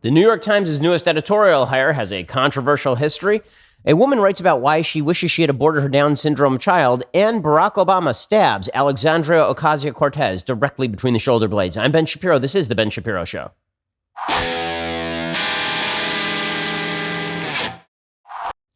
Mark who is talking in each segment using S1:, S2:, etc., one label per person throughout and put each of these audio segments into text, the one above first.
S1: The New York Times' newest editorial hire has a controversial history. A woman writes about why she wishes she had aborted her Down syndrome child, and Barack Obama stabs Alexandria Ocasio-Cortez directly between the shoulder blades. I'm Ben Shapiro. This is The Ben Shapiro Show.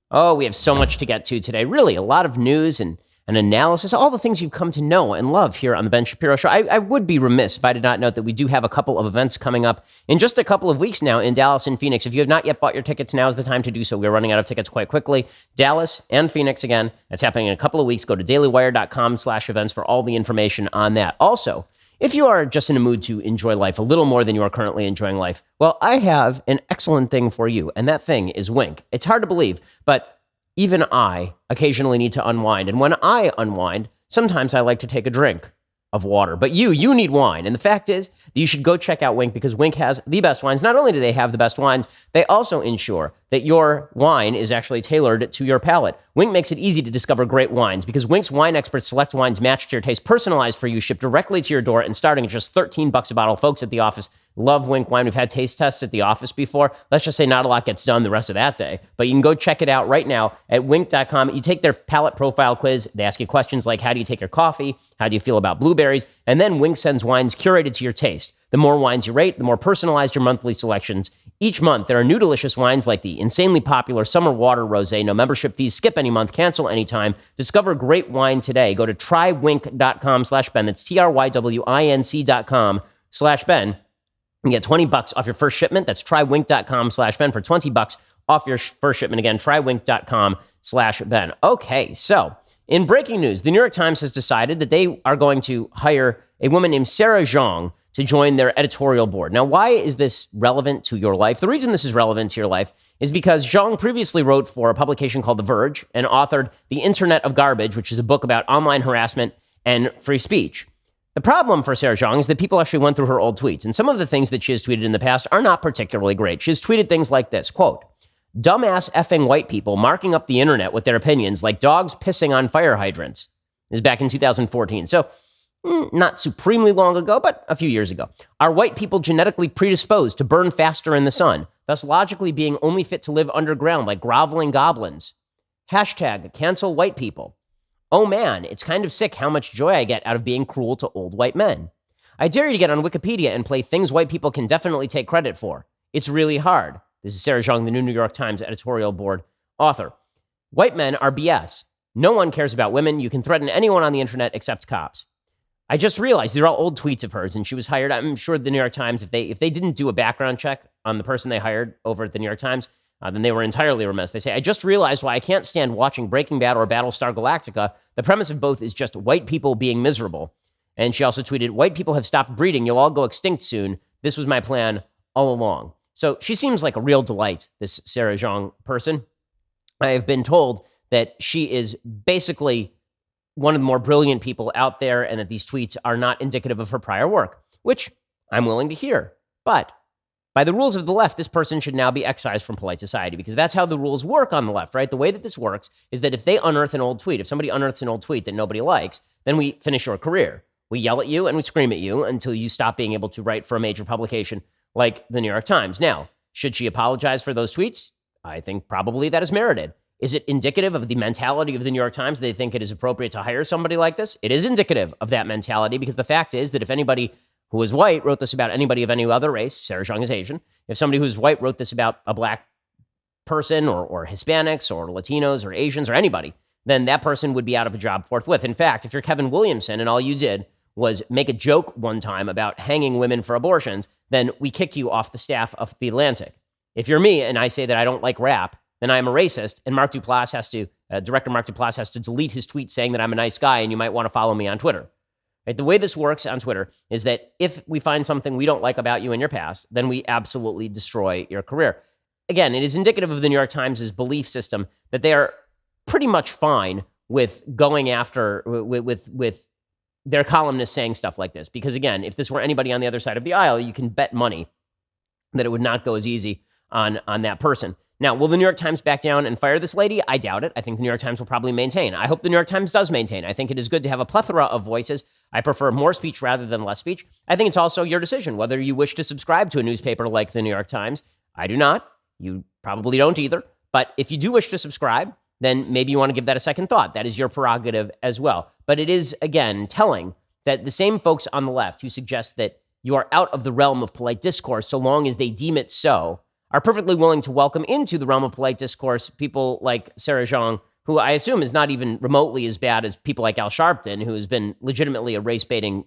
S1: Oh, we have so much to get to today. Really, a lot of news and analysis, all the things you've come to know and love here on The Ben Shapiro Show. I would be remiss if I did not note that we do have a couple of events coming up in just a couple of weeks now in Dallas and Phoenix. If you have not yet bought your tickets, now is the time to do so. We're running out of tickets quite quickly. Dallas and Phoenix, again, that's happening in a couple of weeks. Go to dailywire.com/events for all the information on that. Also, if you are just in a mood to enjoy life a little more than you are currently enjoying life, well, I have an excellent thing for you, and that thing is Wink. It's hard to believe, but even I occasionally need to unwind. And when I unwind, sometimes I like to take a drink of water. But you need wine. And the fact is that you should go check out Wink, because Wink has the best wines. Not only do they have the best wines, they also ensure that your wine is actually tailored to your palate. Wink makes it easy to discover great wines because Wink's wine experts select wines matched to your taste, personalized for you, shipped directly to your door, and starting at just $13 a bottle. Folks at the office love Wink wine. We've had taste tests at the office before. Let's just say not a lot gets done the rest of that day, but you can go check it out right now at wink.com. You take their palate profile quiz. They ask you questions like, how do you take your coffee? How do you feel about blueberries? And then Wink sends wines curated to your taste. The more wines you rate, the more personalized your monthly selections. Each month, there are new delicious wines like the insanely popular Summer Water Rosé. No membership fees, skip any month, cancel anytime. Discover great wine today. Go to trywink.com/Ben. That's TRYWINC.com/Ben. You get $20 off your first shipment. That's trywink.com/Ben for $20 off your first shipment. Again, trywink.com/Ben. Okay, so in breaking news, the New York Times has decided that they are going to hire a woman named Sarah Jeong to join their editorial board. Now, why is this relevant to your life? The reason this is relevant to your life is because Jeong previously wrote for a publication called The Verge and authored The Internet of Garbage, which is a book about online harassment and free speech. The problem for Sarah Jeong is that people actually went through her old tweets, and some of the things that she has tweeted in the past are not particularly great. She has tweeted things like this, quote, "Dumbass effing white people marking up the internet with their opinions like dogs pissing on fire hydrants." This is back in 2014. So not supremely long ago, but a few years ago. "Are white people genetically predisposed to burn faster in the sun, thus logically being only fit to live underground like groveling goblins? Hashtag cancel white people. Oh man, it's kind of sick how much joy I get out of being cruel to old white men. I dare you to get on Wikipedia and play things white people can definitely take credit for. It's really hard." This is Sarah Jeong, the New York Times editorial board author. "White men are BS. No one cares about women. You can threaten anyone on the internet except cops. I just realized," these are all old tweets of hers, and she was hired. I'm sure the New York Times, if they didn't do a background check on the person they hired over at the New York Times, then they were entirely remiss. They say, "I just realized why I can't stand watching Breaking Bad or Battlestar Galactica. The premise of both is just white people being miserable." And she also tweeted, "White people have stopped breeding. You'll all go extinct soon. This was my plan all along." So she seems like a real delight, this Sarah Jeong person. I have been told that she is basically one of the more brilliant people out there, and that these tweets are not indicative of her prior work, which I'm willing to hear. But by the rules of the left, this person should now be excised from polite society, because that's how the rules work on the left, right? The way that this works is that if they unearth an old tweet, if somebody unearths an old tweet that nobody likes, then we finish your career. We yell at you and we scream at you until you stop being able to write for a major publication like the New York Times. Now, should she apologize for those tweets? I think probably that is merited. Is it indicative of the mentality of the New York Times? They think it is appropriate to hire somebody like this? It is indicative of that mentality, because the fact is that if anybody who is white wrote this about anybody of any other race, Sarah Jeong is Asian, if somebody who's white wrote this about a black person or Hispanics or Latinos or Asians or anybody, then that person would be out of a job forthwith. In fact, if you're Kevin Williamson and all you did was make a joke one time about hanging women for abortions, then we kick you off the staff of The Atlantic. If you're me and I say that I don't like rap, then I'm a racist, and Mark Duplass director Mark Duplass has to delete his tweet saying that I'm a nice guy and you might want to follow me on Twitter. Right? The way this works on Twitter is that if we find something we don't like about you in your past, then we absolutely destroy your career. Again, it is indicative of the New York Times' belief system that they are pretty much fine with going after, with their columnists saying stuff like this. Because again, if this were anybody on the other side of the aisle, you can bet money that it would not go as easy on that person. Now, will the New York Times back down and fire this lady? I doubt it. I think the New York Times will probably maintain. I hope the New York Times does maintain. I think it is good to have a plethora of voices. I prefer more speech rather than less speech. I think it's also your decision whether you wish to subscribe to a newspaper like the New York Times. I do not. You probably don't either. But if you do wish to subscribe, then maybe you want to give that a second thought. That is your prerogative as well. But it is, again, telling that the same folks on the left who suggest that you are out of the realm of polite discourse so long as they deem it so are perfectly willing to welcome into the realm of polite discourse people like Sarah Jeong, who I assume is not even remotely as bad as people like Al Sharpton, who has been legitimately a race-baiting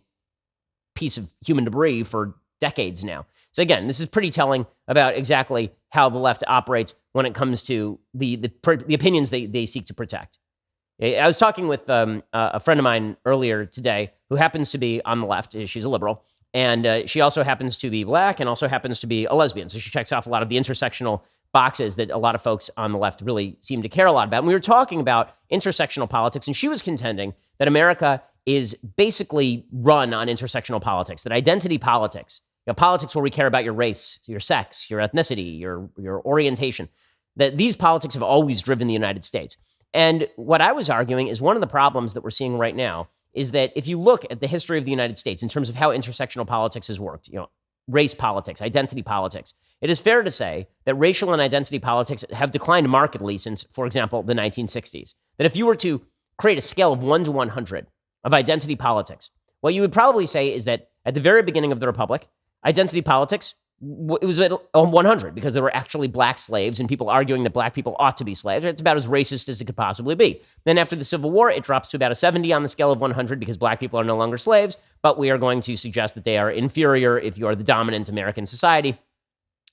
S1: piece of human debris for decades now. So again, this is pretty telling about exactly how the left operates when it comes to the opinions they seek to protect. I was talking with a friend of mine earlier today who happens to be on the left. She's a liberal. And she also happens to be black and also happens to be a lesbian. So she checks off a lot of the intersectional boxes that a lot of folks on the left really seem to care a lot about. And we were talking about intersectional politics, and she was contending that America is basically run on intersectional politics, that identity politics, politics where we care about your race, your sex, your ethnicity, your orientation, that these politics have always driven the United States. And what I was arguing is one of the problems that we're seeing right now is that if you look at the history of the United States in terms of how intersectional politics has worked, race politics, identity politics, it is fair to say that racial and identity politics have declined markedly since, for example, the 1960s. That if you were to create a scale of 1 to 100 of identity politics, what you would probably say is that at the very beginning of the Republic, identity politics, it was at 100 because there were actually black slaves and people arguing that black people ought to be slaves. It's about as racist as it could possibly be. Then after the Civil War, it drops to about a 70 on the scale of 100 because black people are no longer slaves, but we are going to suggest that they are inferior if you are the dominant American society,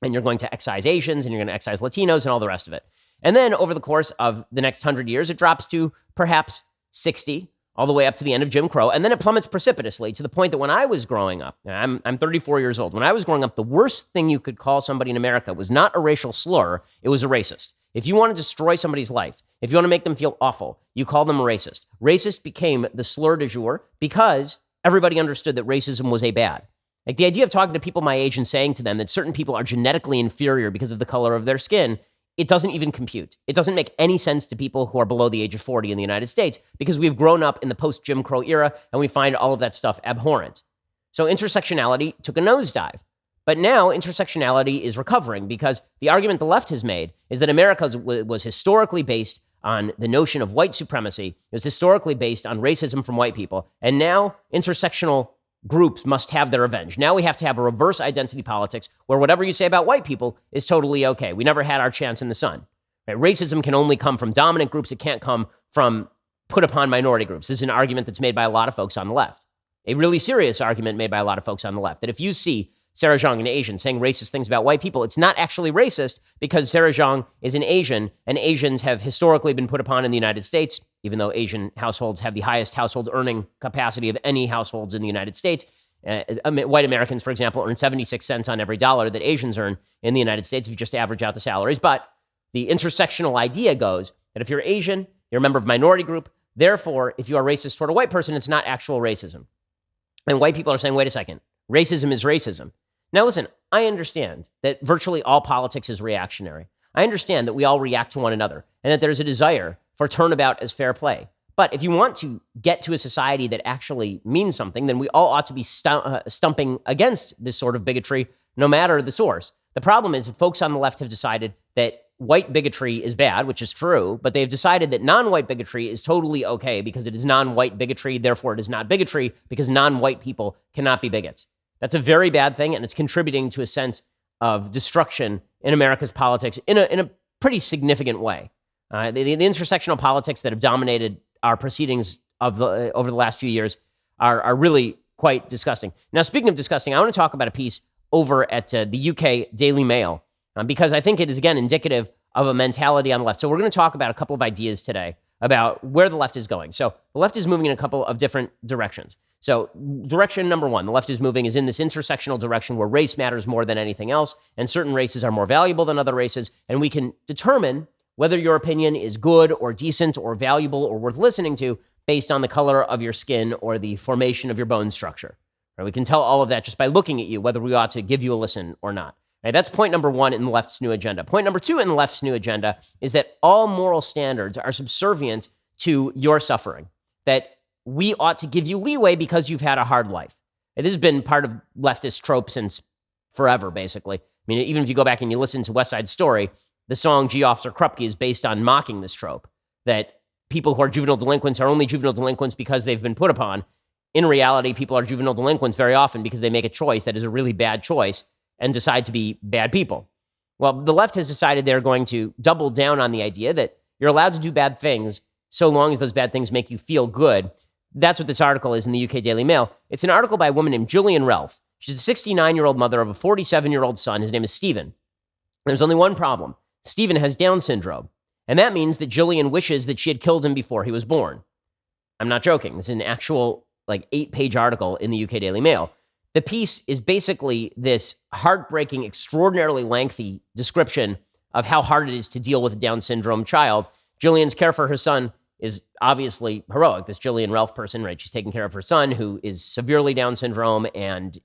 S1: and you're going to excise Asians and you're going to excise Latinos and all the rest of it. And then over the course of the next 100 years, it drops to perhaps 60, all the way up to the end of Jim Crow. And then it plummets precipitously to the point that when I was growing up, and I'm 34 years old, when I was growing up, the worst thing you could call somebody in America was not a racial slur, it was a racist. If you want to destroy somebody's life, if you want to make them feel awful, you call them a racist. Racist became the slur du jour because everybody understood that racism was a bad. Like the idea of talking to people my age and saying to them that certain people are genetically inferior because of the color of their skin, it doesn't even compute. It doesn't make any sense to people who are below the age of 40 in the United States because we've grown up in the post-Jim Crow era and we find all of that stuff abhorrent. So intersectionality took a nosedive. But now intersectionality is recovering because the argument the left has made is that America was historically based on the notion of white supremacy. It was historically based on racism from white people. And now intersectional groups must have their revenge. Now we have to have a reverse identity politics where whatever you say about white people is totally okay. We never had our chance in the sun. Right? Racism can only come from dominant groups. It can't come from put upon minority groups. This is an argument that's made by a lot of folks on the left. A really serious argument made by a lot of folks on the left, that if you see Sarah Jeong, an Asian, saying racist things about white people, it's not actually racist because Sarah Jeong is an Asian, and Asians have historically been put upon in the United States, even though Asian households have the highest household earning capacity of any households in the United States. White Americans, for example, earn 76 cents on every dollar that Asians earn in the United States if you just average out the salaries. But the intersectional idea goes that if you're Asian, you're a member of a minority group. Therefore, if you are racist toward a white person, it's not actual racism. And white people are saying, wait a second, racism is racism. Now, listen, I understand that virtually all politics is reactionary. I understand that we all react to one another and that there's a desire for turnabout as fair play. But if you want to get to a society that actually means something, then we all ought to be stumping against this sort of bigotry, no matter the source. The problem is that folks on the left have decided that white bigotry is bad, which is true, but they've decided that non-white bigotry is totally okay because it is non-white bigotry, therefore it is not bigotry because non-white people cannot be bigots. That's a very bad thing, and it's contributing to a sense of destruction in America's politics in a pretty significant way. The intersectional politics that have dominated our proceedings over the last few years are really quite disgusting. Now, speaking of disgusting, I want to talk about a piece over at the UK Daily Mail because I think it is, again, indicative of a mentality on the left. So we're going to talk about a couple of ideas today about where the left is going. So the left is moving in a couple of different directions. So direction number one, the left is moving is in this intersectional direction where race matters more than anything else, and certain races are more valuable than other races, and we can determine whether your opinion is good or decent or valuable or worth listening to based on the color of your skin or the formation of your bone structure. Right? We can tell all of that just by looking at you, whether we ought to give you a listen or not. Right? That's point number one in the left's new agenda. Point number two in the left's new agenda is that all moral standards are subservient to your suffering, that we ought to give you leeway because you've had a hard life. And this has been part of leftist trope since forever, basically. I mean, even if you go back and you listen to West Side Story, the song Gee Officer Krupke is based on mocking this trope, that people who are juvenile delinquents are only juvenile delinquents because they've been put upon. In reality, people are juvenile delinquents very often because they make a choice that is a really bad choice and decide to be bad people. Well, the left has decided they're going to double down on the idea that you're allowed to do bad things so long as those bad things make you feel good. That's what this article is in the UK Daily Mail. It's an article by a woman named Gillian Ralph. She's a 69-year-old mother of a 47-year-old son. His name is Stephen. There's only one problem. Stephen has Down syndrome. And that means that Gillian wishes that she had killed him before he was born. I'm not joking. This is an actual 8-page article in the UK Daily Mail. The piece is basically this heartbreaking, extraordinarily lengthy description of how hard it is to deal with a Down syndrome child. Gillian's care for her son is obviously heroic. This Gillian Ralph person, right? She's taking care of her son who is severely Down syndrome and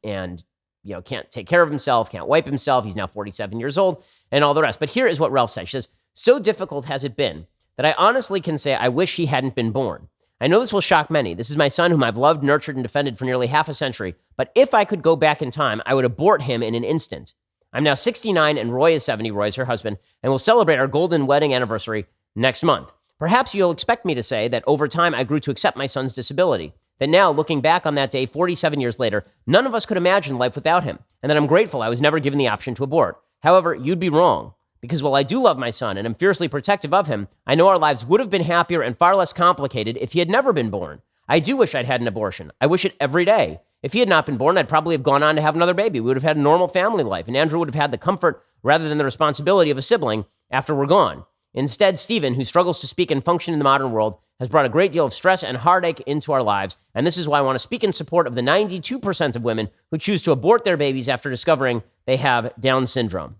S1: can't take care of himself, can't wipe himself. He's now 47 years old and all the rest. But here is what Ralph says. She says, "So difficult has it been that I honestly can say I wish he hadn't been born. I know this will shock many. This is my son whom I've loved, nurtured, and defended for nearly half a century. But if I could go back in time, I would abort him in an instant. I'm now 69 and Roy is 70. Roy is her husband, and we'll celebrate our golden wedding anniversary next month. Perhaps you'll expect me to say that over time I grew to accept my son's disability. That now, looking back on that day 47 years later, none of us could imagine life without him, and that I'm grateful I was never given the option to abort. However, you'd be wrong. Because while I do love my son and am fiercely protective of him, I know our lives would have been happier and far less complicated if he had never been born. I do wish I'd had an abortion. I wish it every day. If he had not been born, I'd probably have gone on to have another baby. We would have had a normal family life, and Andrew would have had the comfort rather than the responsibility of a sibling after we're gone. Instead, Stephen, who struggles to speak and function in the modern world, has brought a great deal of stress and heartache into our lives, and this is why I want to speak in support of the 92% of women who choose to abort their babies after discovering they have Down syndrome."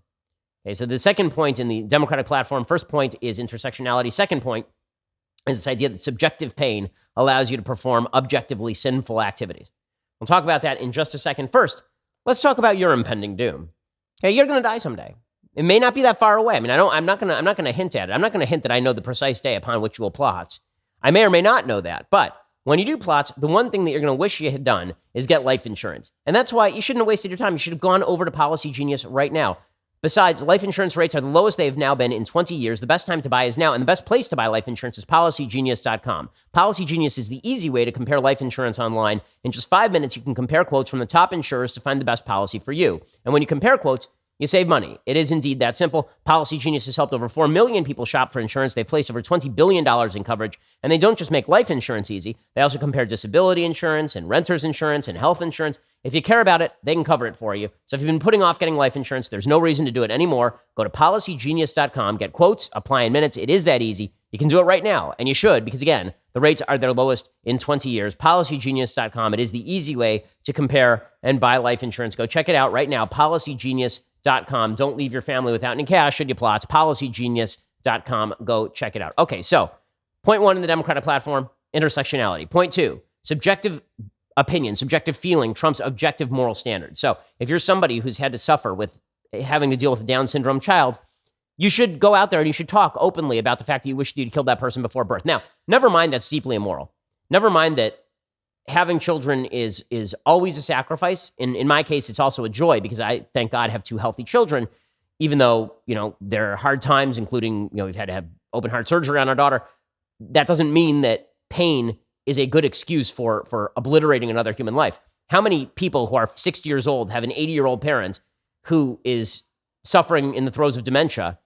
S1: Okay, so the second point in the Democratic platform, first point is intersectionality. Second point is this idea that subjective pain allows you to perform objectively sinful activities. We'll talk about that in just a second. First, let's talk about your impending doom. Okay, you're going to die someday. It may not be that far away. I mean, I'm not going to hint at it. I'm not going to hint that I know the precise day upon which you will plot. I may or may not know that, but when you do plot, the one thing that you're going to wish you had done is get life insurance. And that's why you shouldn't have wasted your time. You should have gone over to Policy Genius right now. Besides, life insurance rates are the lowest they've now been in 20 years. The best time to buy is now, and the best place to buy life insurance is PolicyGenius.com. Policy Genius is the easy way to compare life insurance online. In just 5 minutes, you can compare quotes from the top insurers to find the best policy for you. And when you compare quotes, you save money. It is indeed that simple. Policy Genius has helped over 4 million people shop for insurance. They've placed over $20 billion in coverage. And they don't just make life insurance easy. They also compare disability insurance and renter's insurance and health insurance. If you care about it, they can cover it for you. So if you've been putting off getting life insurance, there's no reason to do it anymore. Go to PolicyGenius.com, get quotes, apply in minutes. It is that easy. You can do it right now. And you should, because again, the rates are their lowest in 20 years. PolicyGenius.com. It is the easy way to compare and buy life insurance. Go check it out right now. PolicyGenius.com. Don't leave your family without any cash should you plot. PolicyGenius.com. Go check it out. Okay, so point one in the Democratic platform, intersectionality. Point two, subjective opinion, subjective feeling trumps objective moral standards. So if you're somebody who's had to suffer with having to deal with a Down syndrome child, you should go out there and you should talk openly about the fact that you wish you'd killed that person before birth. Now, never mind that's deeply immoral. Never mind that having children is always a sacrifice. In my case, it's also a joy because I, thank God, have 2 healthy children, even though, there are hard times, including, we've had to have open heart surgery on our daughter. That doesn't mean that pain is a good excuse for obliterating another human life. How many people who are 60 years old have an 80-year-old parent who is suffering in the throes of dementia?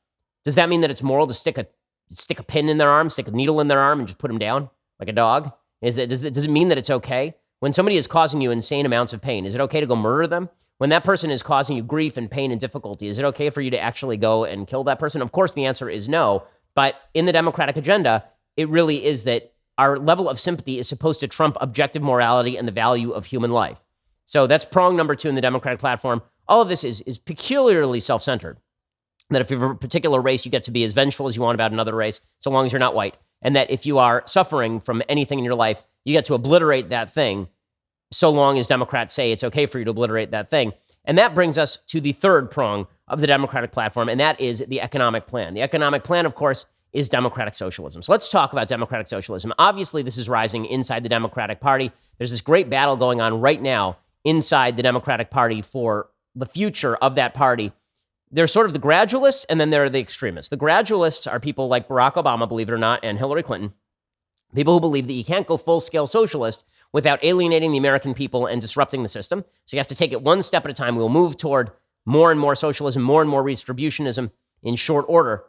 S1: Does that mean that it's moral to stick a pin in their arm, stick a needle in their arm, and just put them down like a dog? Does it mean that it's okay? When somebody is causing you insane amounts of pain, is it okay to go murder them? When that person is causing you grief and pain and difficulty, is it okay for you to actually go and kill that person? Of course, the answer is no. But in the Democratic agenda, it really is that our level of sympathy is supposed to trump objective morality and the value of human life. So that's prong number 2 in the Democratic platform. All of this is peculiarly self-centered. That if you have a particular race, you get to be as vengeful as you want about another race, so long as you're not white. And that if you are suffering from anything in your life, you get to obliterate that thing, so long as Democrats say it's okay for you to obliterate that thing. And that brings us to the third prong of the Democratic platform, and that is the economic plan. The economic plan, of course, is democratic socialism. So let's talk about democratic socialism. Obviously, this is rising inside the Democratic Party. There's this great battle going on right now inside the Democratic Party for the future of that party. There's sort of the gradualists, and then there are the extremists. The gradualists are people like Barack Obama, believe it or not, and Hillary Clinton, people who believe that you can't go full-scale socialist without alienating the American people and disrupting the system. So you have to take it one step at a time. We'll move toward more and more socialism, more and more redistributionism in short order.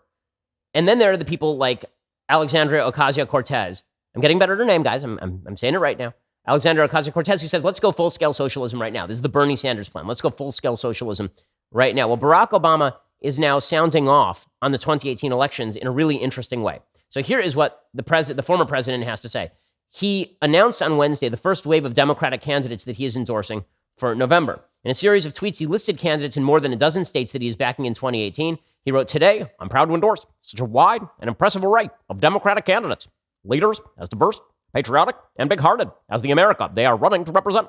S1: And then there are the people like Alexandria Ocasio-Cortez. I'm getting better at her name, guys. I'm saying it right now. Alexandria Ocasio-Cortez, who says, let's go full-scale socialism right now. This is the Bernie Sanders plan. Let's go full-scale socialism right now. Well, Barack Obama is now sounding off on the 2018 elections in a really interesting way. So here is what the former president has to say. He announced on Wednesday the first wave of Democratic candidates that he is endorsing for November. In a series of tweets, he listed candidates in more than a dozen states that he is backing in 2018. He wrote, "Today, I'm proud to endorse such a wide and impressive array of Democratic candidates, leaders as diverse, patriotic, and big-hearted as the America they are running to represent.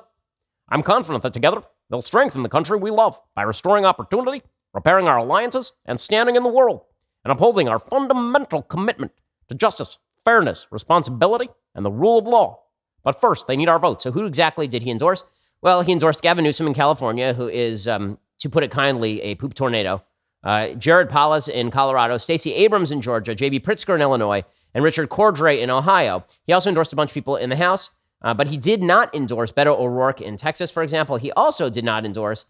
S1: I'm confident that together, they'll strengthen the country we love by restoring opportunity, repairing our alliances, and standing in the world, and upholding our fundamental commitment to justice, fairness, responsibility, and the rule of law. But first, they need our vote." So who exactly did he endorse? Well, he endorsed Gavin Newsom in California, who is, to put it kindly, a poop tornado. Jared Polis in Colorado, Stacey Abrams in Georgia, J.B. Pritzker in Illinois, and Richard Cordray in Ohio. He also endorsed a bunch of people in the House, but he did not endorse Beto O'Rourke in Texas, for example. He also did not endorse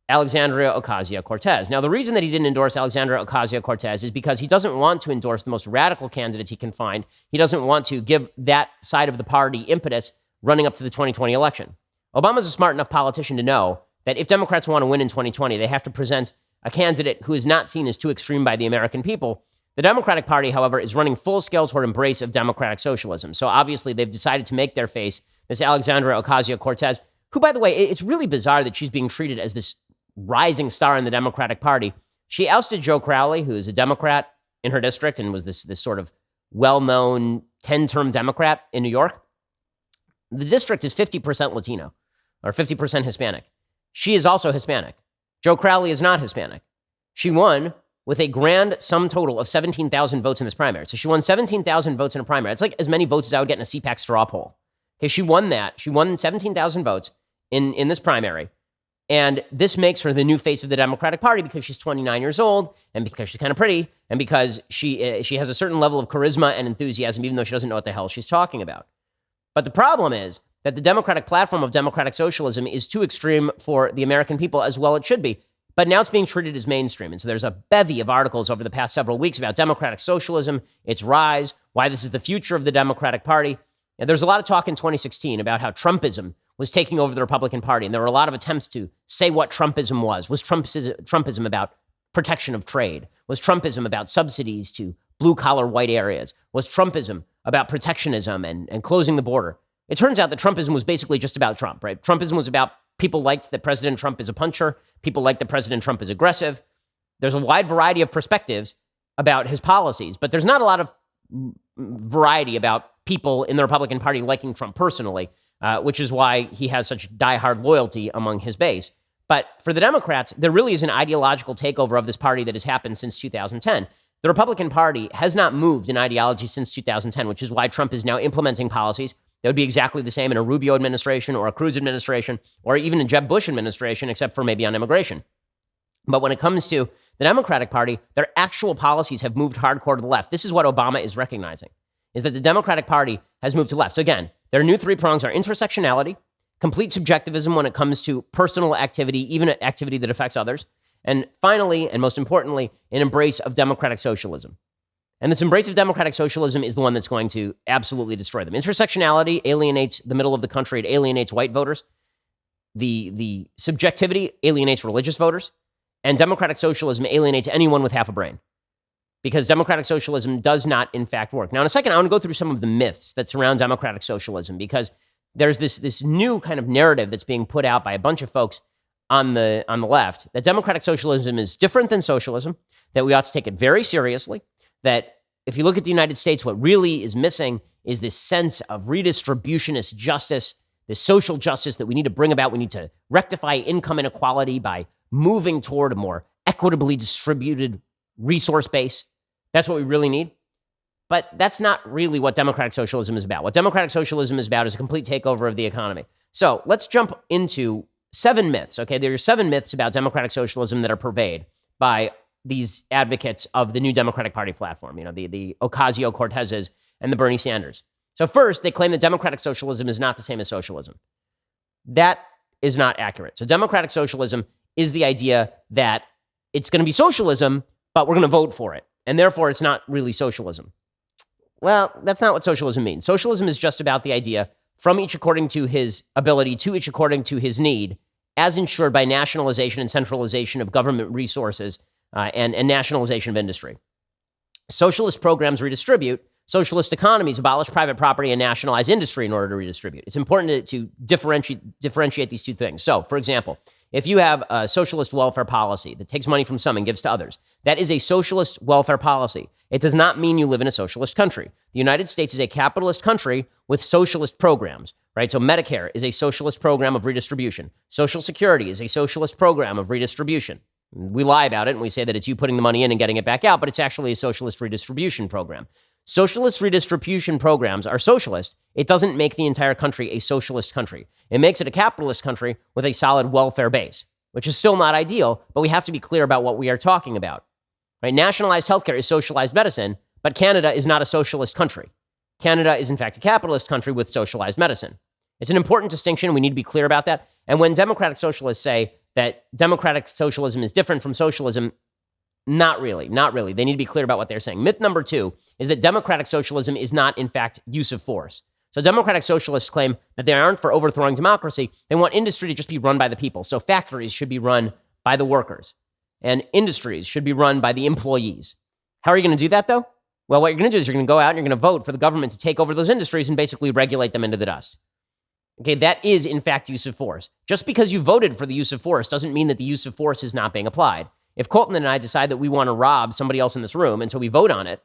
S1: Alexandria Ocasio-Cortez. Now, the reason that he didn't endorse Alexandria Ocasio-Cortez is because he doesn't want to endorse the most radical candidates he can find. He doesn't want to give that side of the party impetus running up to the 2020 election. Obama's a smart enough politician to know that if Democrats want to win in 2020, they have to present a candidate who is not seen as too extreme by the American people. The Democratic Party, however, is running full scale toward embrace of democratic socialism. So obviously, they've decided to make their face this Alexandria Ocasio-Cortez, who, by the way, it's really bizarre that she's being treated as this rising star in the Democratic Party. She ousted Joe Crowley, who is a Democrat in her district and was this sort of well-known 10-term Democrat in New York. The district is 50% Latino or 50% Hispanic. She is also Hispanic. Joe Crowley is not Hispanic. She won with a grand sum total of 17,000 votes in this primary. So she won 17,000 votes in a primary. It's like as many votes as I would get in a CPAC straw poll. Okay, she won that. She won 17,000 votes in this primary. And this makes her the new face of the Democratic Party because she's 29 years old and because she's kind of pretty and because she has a certain level of charisma and enthusiasm, even though she doesn't know what the hell she's talking about. But the problem is that the Democratic platform of democratic socialism is too extreme for the American people, as well it should be. But now it's being treated as mainstream. And so there's a bevy of articles over the past several weeks about democratic socialism, its rise, why this is the future of the Democratic Party. And there's a lot of talk in 2016 about how Trumpism was taking over the Republican Party. And there were a lot of attempts to say what Trumpism was. Was Trumpism about protection of trade? Was Trumpism about subsidies to blue-collar white areas? Was Trumpism about protectionism and closing the border? It turns out that Trumpism was basically just about Trump, right? Trumpism was about people liked that President Trump is a puncher. People liked that President Trump is aggressive. There's a wide variety of perspectives about his policies, but there's not a lot of variety about people in the Republican Party liking Trump personally, which is why he has such diehard loyalty among his base. But for the Democrats, there really is an ideological takeover of this party that has happened since 2010. The Republican Party has not moved in ideology since 2010, which is why Trump is now implementing policies that would be exactly the same in a Rubio administration or a Cruz administration or even a Jeb Bush administration, except for maybe on immigration. But when it comes to the Democratic Party, their actual policies have moved hardcore to the left. This is what Obama is recognizing, is that the Democratic Party has moved to the left. So again, their new three prongs are intersectionality, complete subjectivism when it comes to personal activity, even activity that affects others, and finally, and most importantly, an embrace of democratic socialism. And this embrace of democratic socialism is the one that's going to absolutely destroy them. Intersectionality alienates the middle of the country. It alienates white voters. The subjectivity alienates religious voters. And democratic socialism alienates anyone with half a brain. Because democratic socialism does not, in fact, work. Now, in a second, I want to go through some of the myths that surround democratic socialism, because there's this new kind of narrative that's being put out by a bunch of folks on the left, that democratic socialism is different than socialism, that we ought to take it very seriously, that if you look at the United States, what really is missing is this sense of redistributionist justice, this social justice that we need to bring about. We need to rectify income inequality by moving toward a more equitably distributed resource base. That's what we really need. But that's not really what democratic socialism is about. What democratic socialism is about is a complete takeover of the economy. So let's jump into 7 myths, okay? There are 7 myths about democratic socialism that are purveyed by these advocates of the new Democratic Party platform, the Ocasio-Cortezes and the Bernie Sanders. So first, they claim that democratic socialism is not the same as socialism. That is not accurate. So democratic socialism is the idea that it's going to be socialism, but we're going to vote for it. And therefore, it's not really socialism. Well, that's not what socialism means. Socialism is just about the idea from each according to his ability to each according to his need, as ensured by nationalization and centralization of government resources and nationalization of industry. Socialist programs redistribute. Socialist economies abolish private property and nationalize industry in order to redistribute. It's important to differentiate these two things. So, for example, if you have a socialist welfare policy that takes money from some and gives to others, that is a socialist welfare policy. It does not mean you live in a socialist country. The United States is a capitalist country with socialist programs, right? So Medicare is a socialist program of redistribution. Social Security is a socialist program of redistribution. We lie about it and we say that it's you putting the money in and getting it back out, but it's actually a socialist redistribution program. Socialist redistribution programs are socialist. It doesn't make the entire country a socialist country. It makes it a capitalist country with a solid welfare base, which is still not ideal, but we have to be clear about what we are talking about. Right? Nationalized healthcare is socialized medicine, but Canada is not a socialist country. Canada is, in fact, a capitalist country with socialized medicine. It's an important distinction. We need to be clear about that. And when democratic socialists say that democratic socialism is different from socialism, not really. They need to be clear about what they're saying. Myth number 2 is that democratic socialism is not, in fact, use of force. So democratic socialists claim that they aren't for overthrowing democracy. They want industry to just be run by the people. So factories should be run by the workers, and industries should be run by the employees. How are you going to do that, though? Well, what you're going to do is you're going to go out and you're going to vote for the government to take over those industries and basically regulate them into the dust. Okay, that is, in fact, use of force. Just because you voted for the use of force doesn't mean that the use of force is not being applied. If Colton and I decide that we want to rob somebody else in this room, and so we vote on it,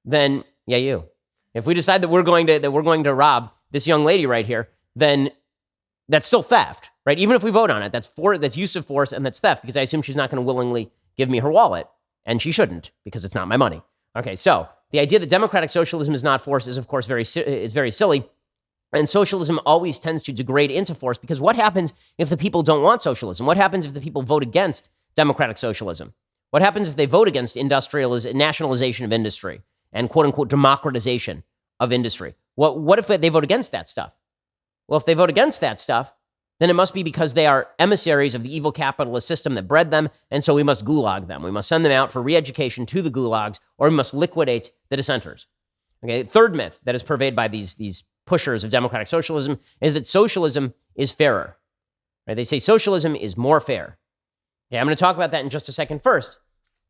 S1: then yeah, you. If we decide that we're going to rob this young lady right here, then that's still theft, right? Even if we vote on it, that's use of force and that's theft, because I assume she's not going to willingly give me her wallet, and she shouldn't, because it's not my money. Okay, so the idea that democratic socialism is not force is, of course, very silly. And socialism always tends to degrade into force, because what happens if the people don't want socialism? What happens if the people vote against democratic socialism? What happens if they vote against nationalization of industry and quote unquote democratization of industry? What if they vote against that stuff? Well, if they vote against that stuff, then it must be because they are emissaries of the evil capitalist system that bred them, and so we must gulag them. We must send them out for re-education to the gulags, or we must liquidate the dissenters. Okay, third myth that is purveyed by these pushers of democratic socialism is that socialism is fairer. Right? They say socialism is more fair. Okay, I'm going to talk about that in just a second. First,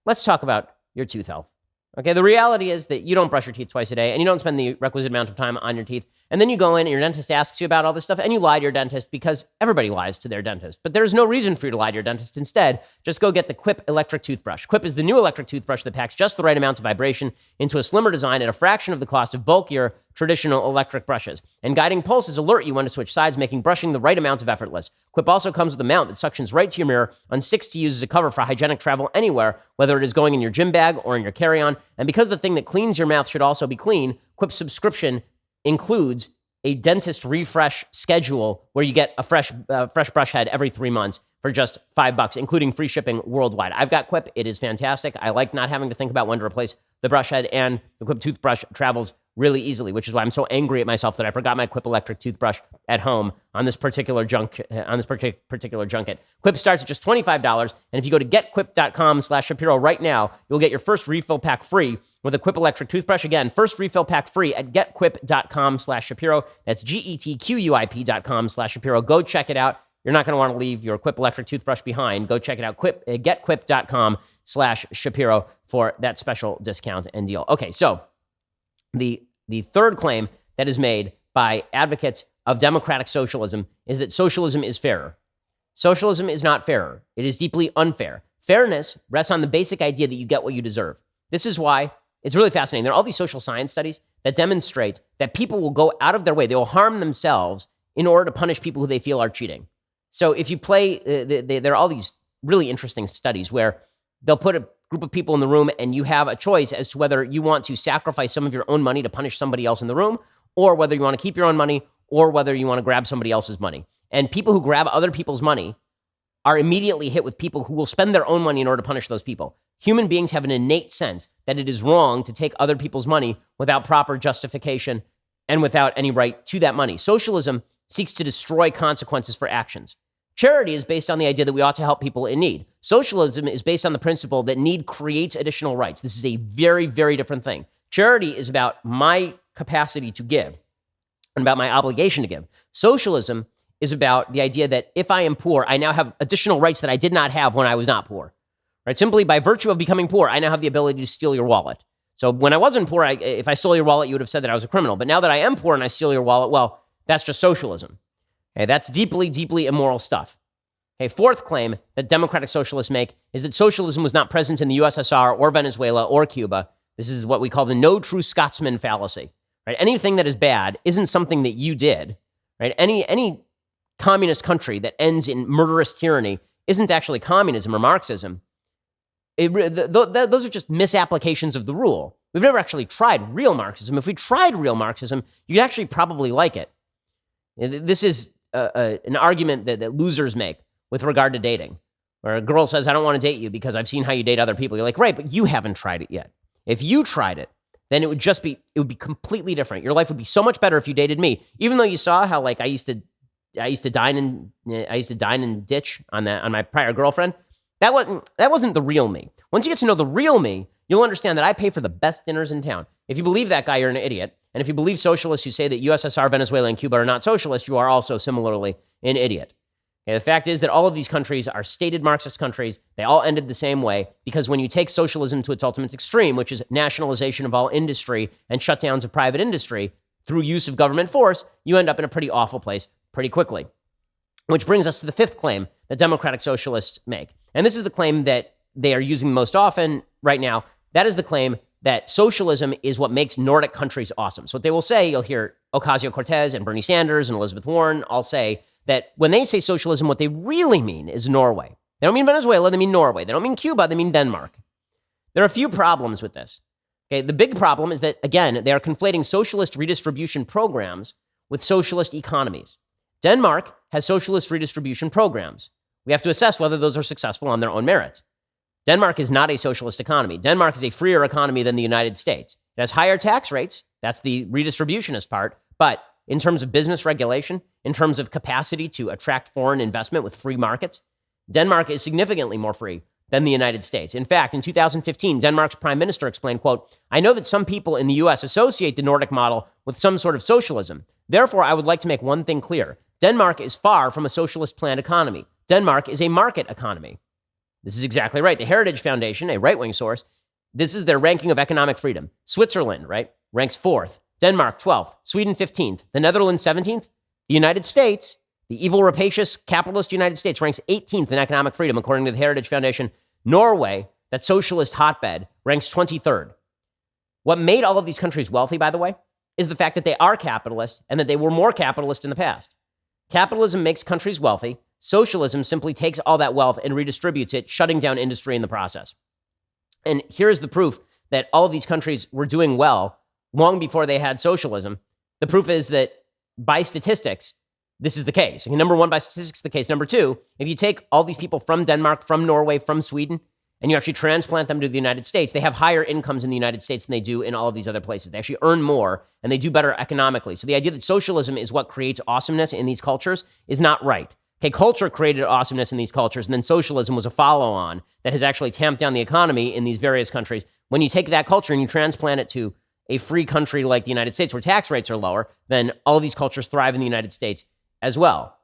S1: let's talk about your tooth health. Okay, the reality is that you don't brush your teeth twice a day, and you don't spend the requisite amount of time on your teeth, and then you go in and your dentist asks you about all this stuff, and you lie to your dentist, because everybody lies to their dentist. But there's no reason for you to lie to your dentist. Instead, just go get the Quip electric toothbrush. Quip is the new electric toothbrush that packs just the right amount of vibration into a slimmer design at a fraction of the cost of bulkier traditional electric brushes. And guiding pulses alert you when to switch sides, making brushing the right amount of effortless. Quip also comes with a mount that suctions right to your mirror, unsticks to use as a cover for hygienic travel anywhere, whether it is going in your gym bag or in your carry-on. And because the thing that cleans your mouth should also be clean, Quip's subscription includes a dentist refresh schedule where you get a fresh brush head every 3 months for just $5, including free shipping worldwide. I've got Quip. It is fantastic. I like not having to think about when to replace the brush head, and the Quip toothbrush travels really easily, which is why I'm so angry at myself that I forgot my Quip electric toothbrush at home on this particular junket. Quip starts at just $25, and if you go to getquip.com/Shapiro right now, you'll get your first refill pack free with a Quip electric toothbrush. Again, first refill pack free at getquip.com/Shapiro. That's getquip.com/Shapiro. Go check it out. You're not going to want to leave your Quip electric toothbrush behind. Go check it out. Getquip.com/Shapiro for that special discount and deal. Okay, so the third claim that is made by advocates of democratic socialism is that socialism is fairer. Socialism is not fairer. It is deeply unfair. Fairness rests on the basic idea that you get what you deserve. This is why it's really fascinating. There are all these social science studies that demonstrate that people will go out of their way. They will harm themselves in order to punish people who they feel are cheating. So if you play, there are all these really interesting studies where they'll put a group of people in the room and you have a choice as to whether you want to sacrifice some of your own money to punish somebody else in the room, or whether you want to keep your own money, or whether you want to grab somebody else's money. And people who grab other people's money are immediately hit with people who will spend their own money in order to punish those people. Human beings have an innate sense that it is wrong to take other people's money without proper justification and without any right to that money. Socialism seeks to destroy consequences for actions. Charity is based on the idea that we ought to help people in need. Socialism is based on the principle that need creates additional rights. This is a very, very different thing. Charity is about my capacity to give and about my obligation to give. Socialism is about the idea that if I am poor, I now have additional rights that I did not have when I was not poor. Right? Simply by virtue of becoming poor, I now have the ability to steal your wallet. So when I wasn't poor, if I stole your wallet, you would have said that I was a criminal. But now that I am poor and I steal your wallet, well, that's just socialism. Okay, that's deeply, deeply immoral stuff. Okay, fourth claim that democratic socialists make is that socialism was not present in the USSR or Venezuela or Cuba. This is what we call the no true Scotsman fallacy. Right? Anything that is bad isn't something that you did. Right? Any communist country that ends in murderous tyranny isn't actually communism or Marxism. Those are just misapplications of the rule. We've never actually tried real Marxism. If we tried real Marxism, you'd actually probably like it. This is an argument that losers make with regard to dating, where a girl says, I don't want to date you because I've seen how you date other people. You're like, right, but you haven't tried it yet. If you tried it, then it would be completely different. Your life would be so much better if you dated me. Even though you saw how like I used to dine and ditch on my prior girlfriend. That wasn't the real me. Once you get to know the real me, you'll understand that I pay for the best dinners in town. If you believe that guy, you're an idiot. And if you believe socialists who say that USSR, Venezuela, and Cuba are not socialist, you are also similarly an idiot. Okay, the fact is that all of these countries are stated Marxist countries. They all ended the same way because when you take socialism to its ultimate extreme, which is nationalization of all industry and shutdowns of private industry through use of government force, you end up in a pretty awful place pretty quickly. Which brings us to the fifth claim that democratic socialists make. And this is the claim that they are using most often right now. That is the claim that socialism is what makes Nordic countries awesome. So what they will say, you'll hear Ocasio-Cortez and Bernie Sanders and Elizabeth Warren all say that when they say socialism, what they really mean is Norway. They don't mean Venezuela, they mean Norway. They don't mean Cuba, they mean Denmark. There are a few problems with this. Okay, the big problem is that, again, they are conflating socialist redistribution programs with socialist economies. Denmark has socialist redistribution programs. We have to assess whether those are successful on their own merit. Denmark is not a socialist economy. Denmark is a freer economy than the United States. It has higher tax rates. That's the redistributionist part. But in terms of business regulation, in terms of capacity to attract foreign investment with free markets, Denmark is significantly more free than the United States. In fact, in 2015, Denmark's prime minister explained, quote, I know that some people in the U.S. associate the Nordic model with some sort of socialism. Therefore, I would like to make one thing clear. Denmark is far from a socialist planned economy. Denmark is a market economy. This is exactly right. The Heritage Foundation, a right-wing source, this is their ranking of economic freedom. Switzerland, right, ranks 4th. Denmark, 12th. Sweden, 15th. The Netherlands, 17th. The United States, the evil, rapacious, capitalist United States, ranks 18th in economic freedom, according to the Heritage Foundation. Norway, that socialist hotbed, ranks 23rd. What made all of these countries wealthy, by the way, is the fact that they are capitalist and that they were more capitalist in the past. Capitalism makes countries wealthy. Socialism simply takes all that wealth and redistributes it, shutting down industry in the process. And here's the proof that all of these countries were doing well long before they had socialism. The proof is that by statistics, this is the case. Number one, by statistics, the case. Number two, if you take all these people from Denmark, from Norway, from Sweden, and you actually transplant them to the United States, they have higher incomes in the United States than they do in all of these other places. They actually earn more and they do better economically. So the idea that socialism is what creates awesomeness in these cultures is not right. Okay, culture created awesomeness in these cultures, and then socialism was a follow-on that has actually tamped down the economy in these various countries. When you take that culture and you transplant it to a free country like the United States where tax rates are lower, then all of these cultures thrive in the United States as well.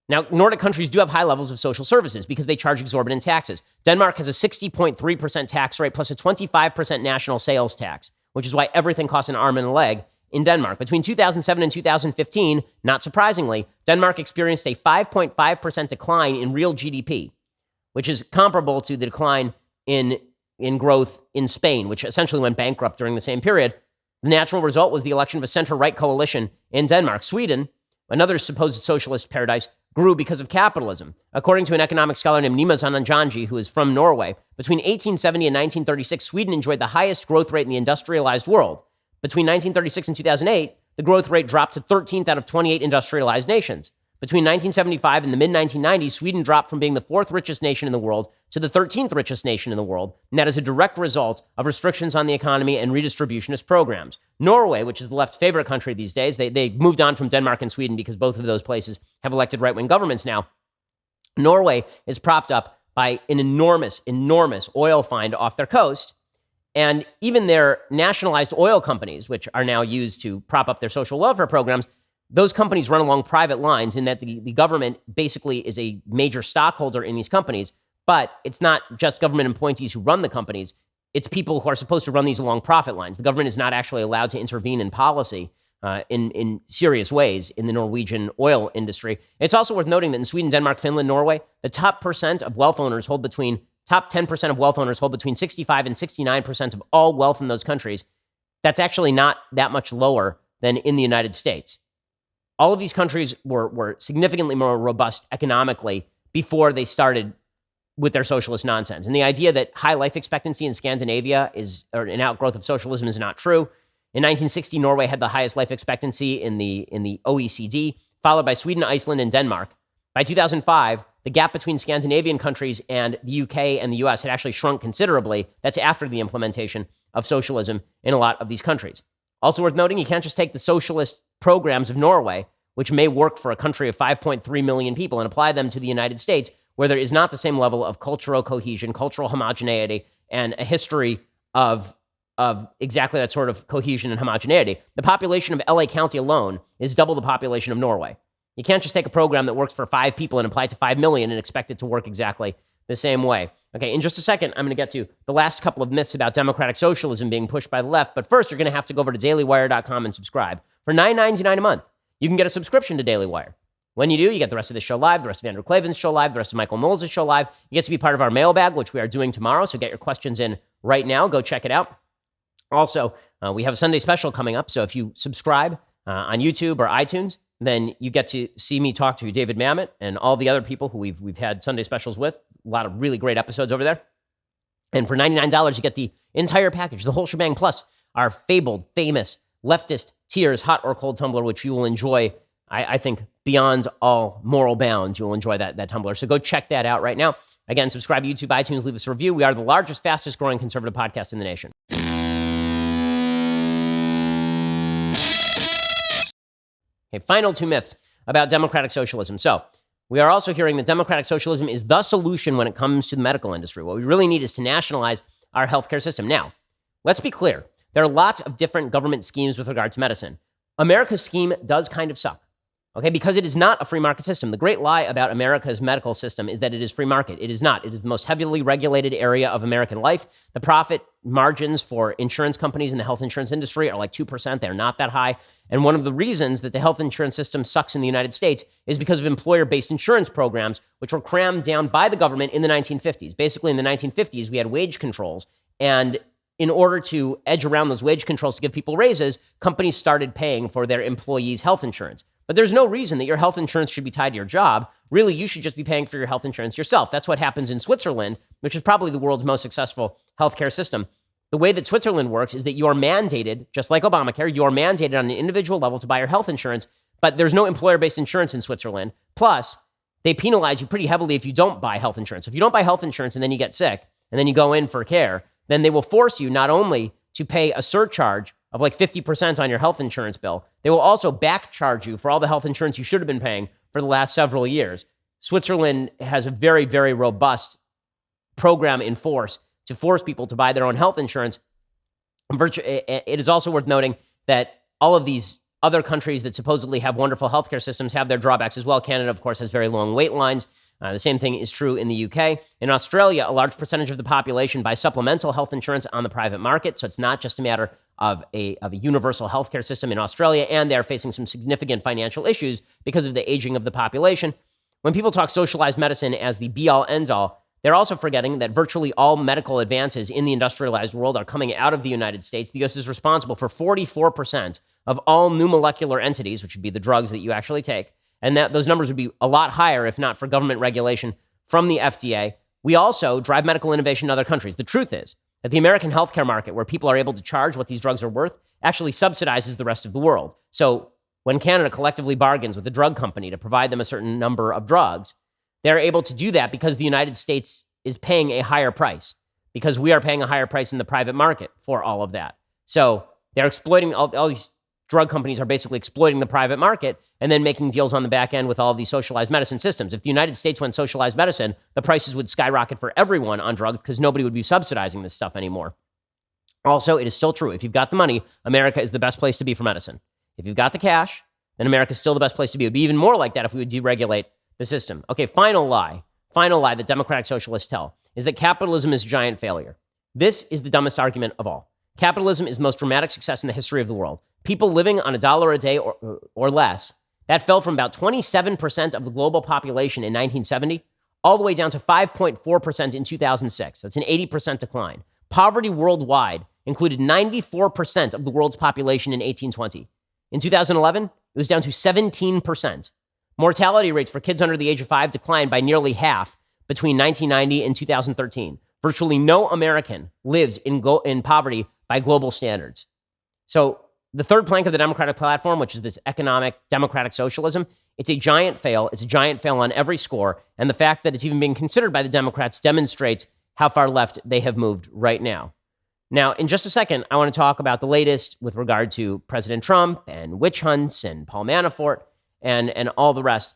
S1: Now, Nordic countries do have high levels of social services because they charge exorbitant taxes. Denmark has a 60.3% tax rate plus a 25% national sales tax, which is why everything costs an arm and a leg in Denmark. Between 2007 and 2015, not surprisingly, Denmark experienced a 5.5% decline in real GDP, which is comparable to the decline in growth in Spain, which essentially went bankrupt during the same period. The natural result was the election of a center-right coalition in Denmark. Sweden, another supposed socialist paradise, grew because of capitalism. According to an economic scholar named Nima Zananjanji, who is from Norway, between 1870 and 1936, Sweden enjoyed the highest growth rate in the industrialized world. Between 1936 and 2008, the growth rate dropped to 13th out of 28 industrialized nations. Between 1975 and the mid-1990s, Sweden dropped from being the 4th richest nation in the world to the 13th richest nation in the world, and that is a direct result of restrictions on the economy and redistributionist programs. Norway, which is the left's favorite country these days, they've moved on from Denmark and Sweden because both of those places have elected right-wing governments now. Norway is propped up by an enormous oil find off their coast, and even their nationalized oil companies, which are now used to prop up their social welfare programs, those companies run along private lines in that the government basically is a major stockholder in these companies, but it's not just government appointees who run the companies. It's people who are supposed to run these along profit lines. The government is not actually allowed to intervene in policy in serious ways in the Norwegian oil industry. It's also worth noting that in Sweden, Denmark, Finland, Norway, the top 10% of wealth owners hold between 65 and 69% of all wealth in those countries. That's actually not that much lower than in the United States. All of these countries were significantly more robust economically before they started with their socialist nonsense. And the idea that high life expectancy in Scandinavia is an outgrowth of socialism is not true. In 1960, Norway had the highest life expectancy in the OECD, followed by Sweden, Iceland, and Denmark. By 2005, the gap between Scandinavian countries and the UK and the US had actually shrunk considerably. That's after the implementation of socialism in a lot of these countries. Also worth noting, you can't just take the socialist programs of Norway, which may work for a country of 5.3 million people, and apply them to the United States, where there is not the same level of cultural cohesion, cultural homogeneity, and a history of exactly that sort of cohesion and homogeneity. The population of LA County alone is double the population of Norway. You can't just take a program that works for 5 people and apply it to 5 million and expect it to work exactly the same way. Okay, in just a second, I'm going to get to the last couple of myths about democratic socialism being pushed by the left. But first, you're going to have to go over to dailywire.com and subscribe. For $9.99 a month, you can get a subscription to Daily Wire. When you do, you get the rest of this show live, the rest of Andrew Klavan's show live, the rest of Michael Knowles' show live. You get to be part of our mailbag, which we are doing tomorrow. So get your questions in right now. Go check it out. Also, we have a Sunday special coming up. So if you subscribe on YouTube or iTunes, then you get to see me talk to David Mamet and all the other people who we've had Sunday specials with. A lot of really great episodes over there. And for $99, you get the entire package, the whole shebang, plus our fabled, famous leftist Tears hot or cold tumbler, which you will enjoy, I think, beyond all moral bounds. You'll enjoy that tumbler. So go check that out right now. Again, subscribe to YouTube, iTunes, leave us a review. We are the largest, fastest growing conservative podcast in the nation. Okay, final 2 myths about democratic socialism. So we are also hearing that democratic socialism is the solution when it comes to the medical industry. What we really need is to nationalize our healthcare system. Now, let's be clear. There are lots of different government schemes with regard to medicine. America's scheme does kind of suck, okay, because it is not a free market system. The great lie about America's medical system is that it is free market. It is not. It is the most heavily regulated area of American life. The profit margins for insurance companies in the health insurance industry are like 2%. They're not that high. And one of the reasons that the health insurance system sucks in the United States is because of employer-based insurance programs, which were crammed down by the government in the 1950s. Basically, in the 1950s, we had wage controls, and in order to edge around those wage controls to give people raises, companies started paying for their employees' health insurance. But there's no reason that your health insurance should be tied to your job. Really, you should just be paying for your health insurance yourself. That's what happens in Switzerland, which is probably the world's most successful healthcare system. The way that Switzerland works is that you are mandated, just like Obamacare, you are mandated on an individual level to buy your health insurance, but there's no employer-based insurance in Switzerland. Plus, they penalize you pretty heavily if you don't buy health insurance. If you don't buy health insurance and then you get sick and then you go in for care, then they will force you not only to pay a surcharge of like 50% on your health insurance bill, they will also back charge you for all the health insurance you should have been paying for the last several years. Switzerland has a very, very robust program in force to force people to buy their own health insurance. It is also worth noting that all of these other countries that supposedly have wonderful healthcare systems have their drawbacks as well. Canada, of course, has very long wait lines. The same thing is true in the UK. In Australia, a large percentage of the population buys supplemental health insurance on the private market. So it's not just a matter of a universal healthcare system in Australia, and they're facing some significant financial issues because of the aging of the population. When people talk socialized medicine as the be-all, end-all, they're also forgetting that virtually all medical advances in the industrialized world are coming out of the United States. The U.S. is responsible for 44% of all new molecular entities, which would be the drugs that you actually take, And that those numbers would be a lot higher if not for government regulation from the FDA. We also drive medical innovation in other countries. The truth is that the American healthcare market, where people are able to charge what these drugs are worth, actually subsidizes the rest of the world. So when Canada collectively bargains with a drug company to provide them a certain number of drugs, they're able to do that because the United States is paying a higher price, because we are paying a higher price in the private market for all of that. So they're exploiting, all these drug companies are basically exploiting the private market and then making deals on the back end with all of these socialized medicine systems. If the United States went socialized medicine, the prices would skyrocket for everyone on drugs because nobody would be subsidizing this stuff anymore. Also, it is still true. If you've got the money, America is the best place to be for medicine. If you've got the cash, then America is still the best place to be. It would be even more like that if we would deregulate the system. Okay, final lie that Democratic socialists tell is that capitalism is a giant failure. This is the dumbest argument of all. Capitalism is the most dramatic success in the history of the world. People living on $1 a day or less, that fell from about 27% of the global population in 1970 all the way down to 5.4% in 2006. That's an 80% decline. Poverty worldwide included 94% of the world's population in 1820. In 2011, it was down to 17%. Mortality rates for kids under the age of 5 declined by nearly half between 1990 and 2013. Virtually no American lives in poverty by global standards. So the third plank of the Democratic platform, which is this economic democratic socialism, it's a giant fail. It's a giant fail on every score. And the fact that it's even being considered by the Democrats demonstrates how far left they have moved right now. Now, in just a second, I want to talk about the latest with regard to President Trump and witch hunts and Paul Manafort and all the rest.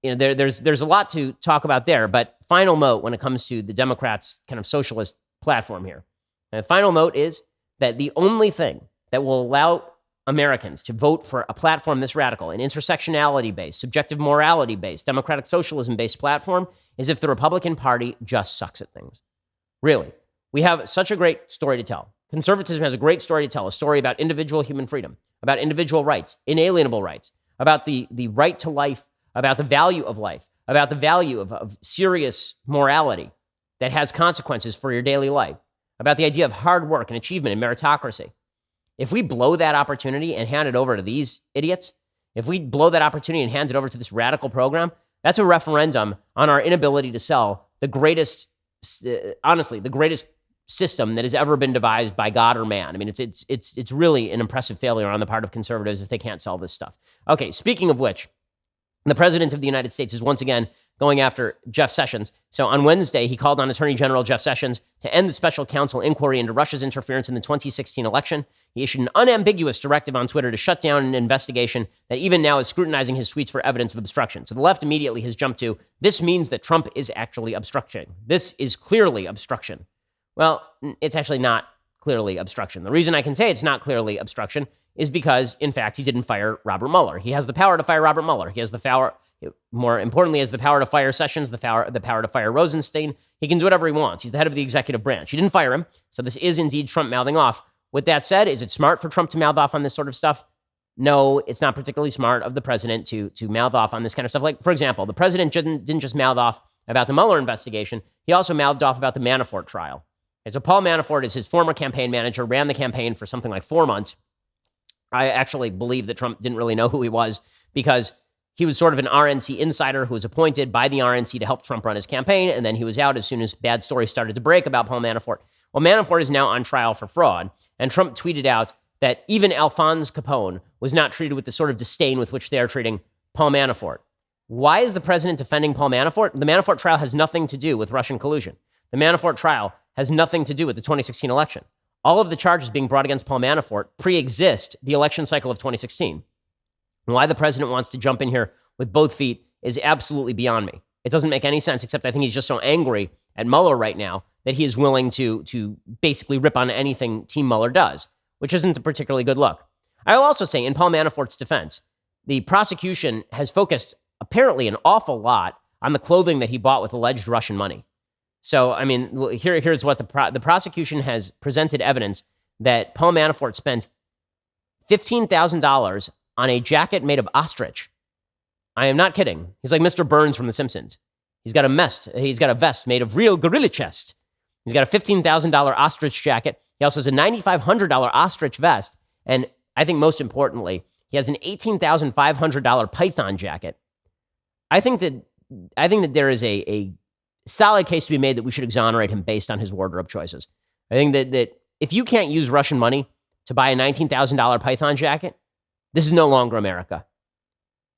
S1: You know, there's a lot to talk about there, but final note when it comes to the Democrats' kind of socialist platform here. And the final note is that the only thing that will allow Americans to vote for a platform this radical, an intersectionality-based, subjective morality-based, democratic socialism-based platform, is if the Republican Party just sucks at things. Really. We have such a great story to tell. Conservatism has a great story to tell, a story about individual human freedom, about individual rights, inalienable rights, about the right to life, about the value of life, about the value of serious morality that has consequences for your daily life, about the idea of hard work and achievement and meritocracy. If we blow that opportunity and hand it over to these idiots, if we blow that opportunity and hand it over to this radical program, that's a referendum on our inability to sell the greatest, honestly, the greatest system that has ever been devised by God or man. I mean, it's really an impressive failure on the part of conservatives if they can't sell this stuff. Okay, speaking of which, the president of the United States is once again going after Jeff Sessions. So on Wednesday, he called on Attorney General Jeff Sessions to end the special counsel inquiry into Russia's interference in the 2016 election. He issued an unambiguous directive on Twitter to shut down an investigation that even now is scrutinizing his tweets for evidence of obstruction. So the left immediately has jumped to, this means that Trump is actually obstructing. This is clearly obstruction. Well, it's actually not clearly obstruction. The reason I can say it's not clearly obstruction is because, in fact, he didn't fire Robert Mueller. He has the power to fire Robert Mueller. He has the power, more importantly, has the power to fire Sessions, the power to fire Rosenstein. He can do whatever he wants. He's the head of the executive branch. He didn't fire him, so this is indeed Trump mouthing off. With that said, is it smart for Trump to mouth off on this sort of stuff? No, it's not particularly smart of the president to mouth off on this kind of stuff. Like, for example, the president didn't just mouth off about the Mueller investigation. He also mouthed off about the Manafort trial. And so Paul Manafort is his former campaign manager, ran the campaign for something like 4 months. I actually believe that Trump didn't really know who he was because he was sort of an RNC insider who was appointed by the RNC to help Trump run his campaign, and then he was out as soon as bad stories started to break about Paul Manafort. Well, Manafort is now on trial for fraud, and Trump tweeted out that even Alphonse Capone was not treated with the sort of disdain with which they are treating Paul Manafort. Why is the president defending Paul Manafort? The Manafort trial has nothing to do with Russian collusion. The Manafort trial has nothing to do with the 2016 election. All of the charges being brought against Paul Manafort pre-exist the election cycle of 2016. And why the president wants to jump in here with both feet is absolutely beyond me. It doesn't make any sense, except I think he's just so angry at Mueller right now that he is willing to basically rip on anything Team Mueller does, which isn't a particularly good look. I'll also say, in Paul Manafort's defense, the prosecution has focused apparently an awful lot on the clothing that he bought with alleged Russian money. So, I mean, here's what the prosecution has presented evidence that Paul Manafort spent $15,000 on a jacket made of ostrich. I am not kidding. He's like Mr. Burns from The Simpsons. He's got a vest made of real gorilla chest. He's got a $15,000 ostrich jacket. He also has a $9,500 ostrich vest. And I think most importantly, he has an $18,500 python jacket I think that there is a solid case to be made that we should exonerate him based on his wardrobe choices. I think that if you can't use Russian money to buy a $19,000 Python jacket, this is no longer America.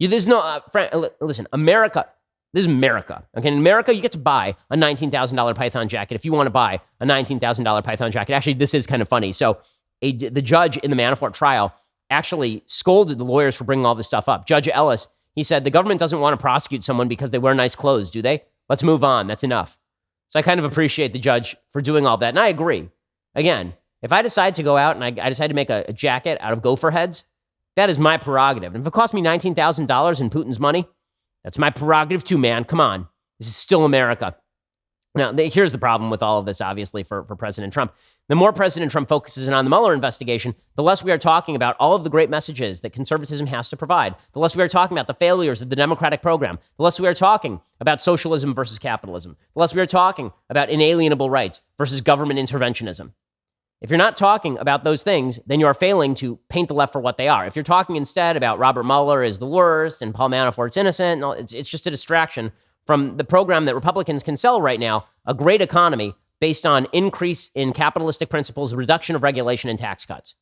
S1: Listen, America, this is America. Okay, in America, you get to buy a $19,000 Python jacket if you want to buy a $19,000 Python jacket. Actually, this is kind of funny. So the judge in the Manafort trial actually scolded the lawyers for bringing all this stuff up. Judge Ellis, he said, the government doesn't want to prosecute someone because they wear nice clothes, do they? Let's move on. That's enough. So I kind of appreciate the judge for doing all that. And I agree. Again, if I decide to go out and I decide to make a jacket out of gopher heads, that is my prerogative. And if it costs me $19,000 in Putin's money, that's my prerogative too, man. Come on. This is still America. Now, here's the problem with all of this, obviously, for President Trump. The more President Trump focuses in on the Mueller investigation, the less we are talking about all of the great messages that conservatism has to provide. The less we are talking about the failures of the Democratic program. The less we are talking about socialism versus capitalism. The less we are talking about inalienable rights versus government interventionism. If you're not talking about those things, then you are failing to paint the left for what they are. If you're talking instead about Robert Mueller is the worst and Paul Manafort's innocent, it's just a distraction from the program that Republicans can sell right now, a great economy based on increase in capitalistic principles, reduction of regulation, and tax cuts.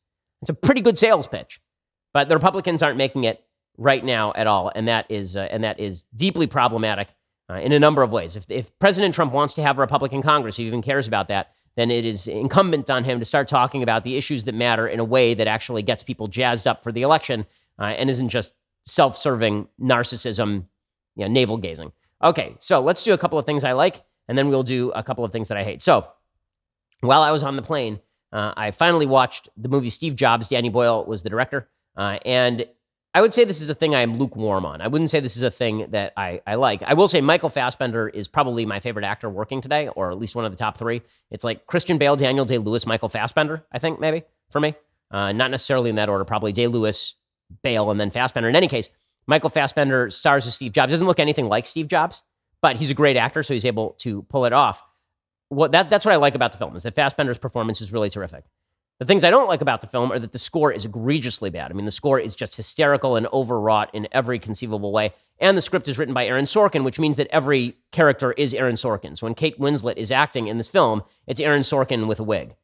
S1: It's a pretty good sales pitch, but the Republicans aren't making it right now at all, and that is deeply problematic in a number of ways. If President Trump wants to have a Republican Congress, he even cares about that, then it is incumbent on him to start talking about the issues that matter in a way that actually gets people jazzed up for the election and isn't just self-serving narcissism, navel gazing. Okay, so let's do a couple of things I like, and then we'll do a couple of things that I hate. So while I was on the plane, I finally watched the movie Steve Jobs. Danny Boyle was the director, and I would say this is a thing I'm lukewarm on. I wouldn't say this is a thing that I like. I will say Michael Fassbender is probably my favorite actor working today, or at least one of the top three. It's like Christian Bale, Daniel Day-Lewis, Michael Fassbender, I think, maybe, for me. Not necessarily in that order, probably Day-Lewis, Bale, and then Fassbender. In any case, Michael Fassbender stars as Steve Jobs. Doesn't look anything like Steve Jobs, but he's a great actor, so he's able to pull it off. That's what I like about the film, is that Fassbender's performance is really terrific. The things I don't like about the film are that the score is egregiously bad. I mean, the score is just hysterical and overwrought in every conceivable way. And the script is written by Aaron Sorkin, which means that every character is Aaron Sorkin. So when Kate Winslet is acting in this film, it's Aaron Sorkin with a wig.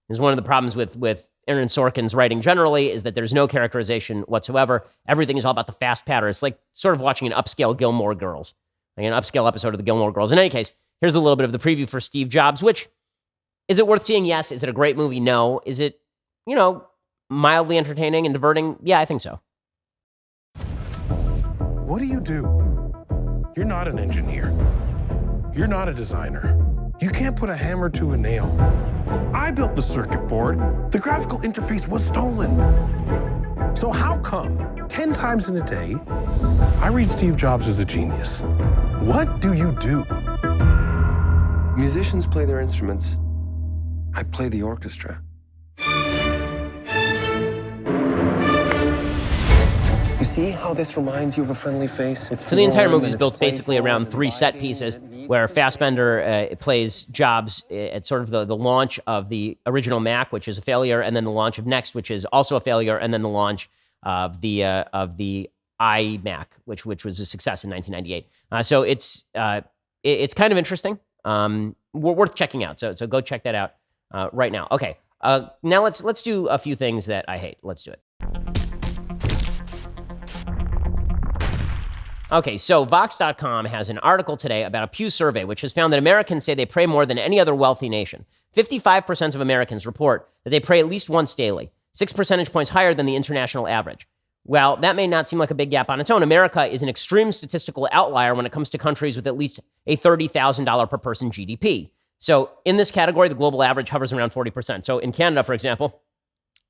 S1: This is one of the problems with Aaron Sorkin's writing generally, is that there's no characterization whatsoever. Everything is all about the fast patter. It's like sort of watching an upscale Gilmore Girls, like an upscale episode of the Gilmore Girls. In any case, here's a little bit of the preview for Steve Jobs, which, is it worth seeing? Yes. Is it a great movie? No. Is it, mildly entertaining and diverting? Yeah, I think so.
S2: What do? You're not an engineer. You're not a designer. You can't put a hammer to a nail. I built the circuit board. The graphical interface was stolen. So how come 10 times in a day, I read Steve Jobs as a genius? What do you do?
S3: Musicians play their instruments. I play the orchestra. You see how this reminds you of a friendly face?
S1: So the entire movie is built basically around three set pieces, where Fassbender plays Jobs at sort of the launch of the original Mac, which is a failure, and then the launch of Next, which is also a failure, and then the launch of the iMac, which was a success in 1998. So it's kind of interesting. Worth checking out. So go check that out right now. Okay. Now let's do a few things that I hate. Let's do it. Okay, so Vox.com has an article today about a Pew survey, which has found that Americans say they pray more than any other wealthy nation. 55% of Americans report that they pray at least once daily, 6 percentage points higher than the international average. While that may not seem like a big gap on its own, America is an extreme statistical outlier when it comes to countries with at least a $30,000 per person GDP. So in this category, the global average hovers around 40%. So in Canada, for example,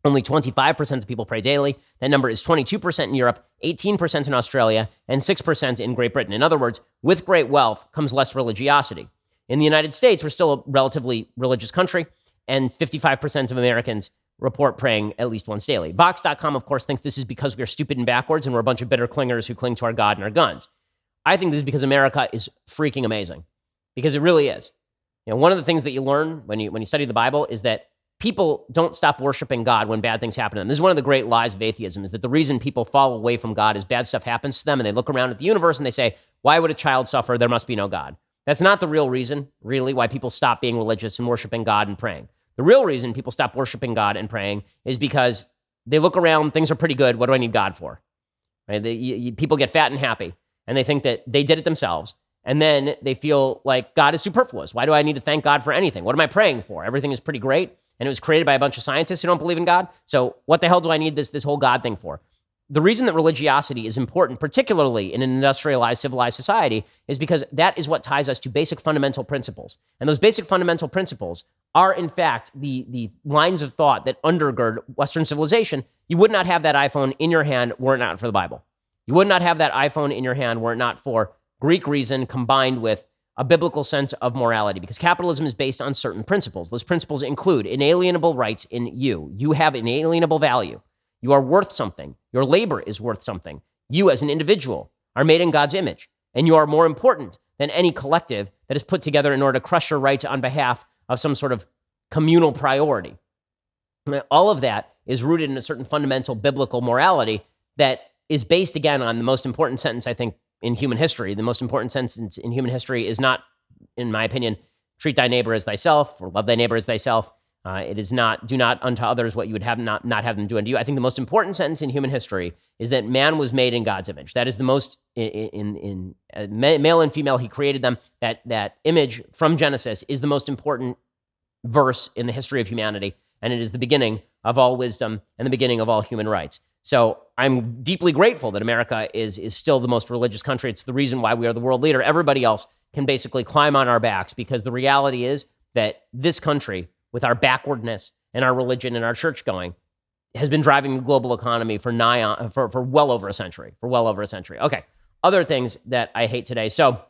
S1: only 25% of people pray daily. That number is 22% in Europe, 18% in Australia, and 6% in Great Britain. In other words, with great wealth comes less religiosity. In the United States, we're still a relatively religious country, and 55% of Americans report praying at least once daily. Vox.com, of course, thinks this is because we're stupid and backwards and we're a bunch of bitter clingers who cling to our God and our guns. I think this is because America is freaking amazing, because it really is. One of the things that you learn when you study the Bible is that people don't stop worshiping God when bad things happen to them. This is one of the great lies of atheism, is that the reason people fall away from God is bad stuff happens to them, and they look around at the universe and they say, why would a child suffer? There must be no God. That's not the real reason, really, why people stop being religious and worshiping God and praying. The real reason people stop worshiping God and praying is because they look around, things are pretty good, what do I need God for? Right? People get fat and happy, and they think that they did it themselves. And then they feel like God is superfluous. Why do I need to thank God for anything? What am I praying for? Everything is pretty great. And it was created by a bunch of scientists who don't believe in God. So what the hell do I need this whole God thing for? The reason that religiosity is important, particularly in an industrialized, civilized society, is because that is what ties us to basic fundamental principles. And those basic fundamental principles are, in fact, the lines of thought that undergird Western civilization. You would not have that iPhone in your hand were it not for the Bible. You would not have that iPhone in your hand were it not for Greek reason combined with a biblical sense of morality, because capitalism is based on certain principles. Those principles include inalienable rights in you. You have inalienable value. You are worth something. Your labor is worth something. You as an individual are made in God's image, and you are more important than any collective that is put together in order to crush your rights on behalf of some sort of communal priority. All of that is rooted in a certain fundamental biblical morality that is based, again, on the most important sentence, I think, in human history. The most important sentence in human history is not, in my opinion, treat thy neighbor as thyself or love thy neighbor as thyself. It is not, do not unto others what you would have not have them do unto you. I think the most important sentence in human history is that man was made in God's image. That is the most, in male and female, he created them. That image from Genesis is the most important verse in the history of humanity, and it is the beginning of all wisdom and the beginning of all human rights. So I'm deeply grateful that America is still the most religious country. It's the reason why we are the world leader. Everybody else can basically climb on our backs, because the reality is that this country, with our backwardness and our religion and our church going, has been driving the global economy for well over a century. Okay, other things that I hate today. So